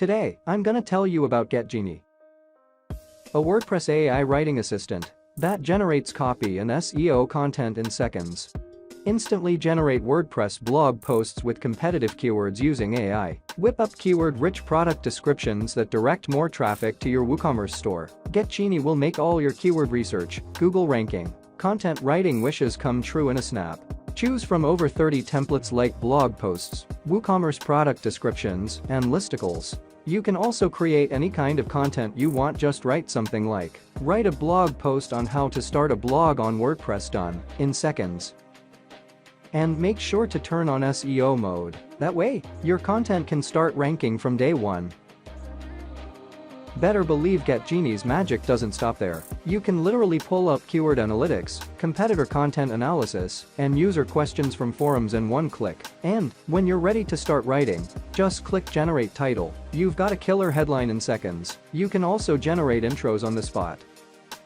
Today, I'm gonna tell you about GetGenie, a WordPress AI writing assistant that generates copy and SEO content in seconds. Instantly generate WordPress blog posts with competitive keywords using AI. Whip up keyword-rich product descriptions that direct more traffic to your WooCommerce store. GetGenie will make all your keyword research, Google ranking, content writing wishes come true in a snap. Choose from over 30 templates like blog posts, WooCommerce product descriptions, and listicles. You can also create any kind of content you want. Just write something like, write a blog post on how to start a blog on WordPress done in seconds. And make sure to turn on SEO mode. That way, your content can start ranking from day one. Better believe GetGenie's magic doesn't stop there. You can literally pull up keyword analytics, competitor content analysis, and user questions from forums in one click. And when you're ready to start writing, just click Generate Title. You've got a killer headline in seconds. You can also generate intros on the spot.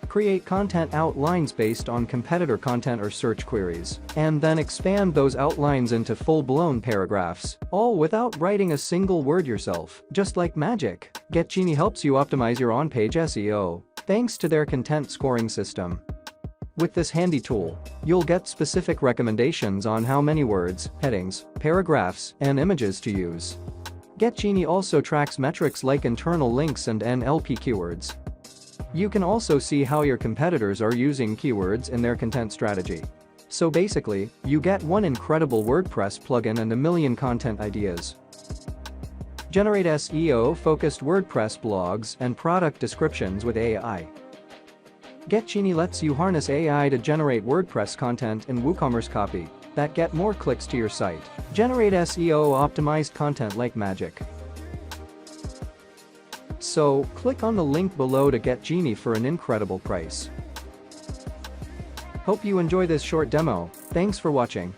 Create content outlines based on competitor content or search queries, and then expand those outlines into full-blown paragraphs, all without writing a single word yourself. Just like magic, GetGenie helps you optimize your on-page SEO, thanks to their content scoring system. With this handy tool, you'll get specific recommendations on how many words, headings, paragraphs, and images to use. GetGenie also tracks metrics like internal links and NLP keywords. You can also see how your competitors are using keywords in their content strategy. So basically, you get one incredible WordPress plugin and a million content ideas. Generate SEO-focused WordPress blogs and product descriptions with AI. GetGenie lets you harness AI to generate WordPress content and WooCommerce copy that get more clicks to your site. Generate SEO-optimized content like magic. So, click on the link below to get GetGenie for an incredible price. Hope you enjoy this short demo. Thanks for watching.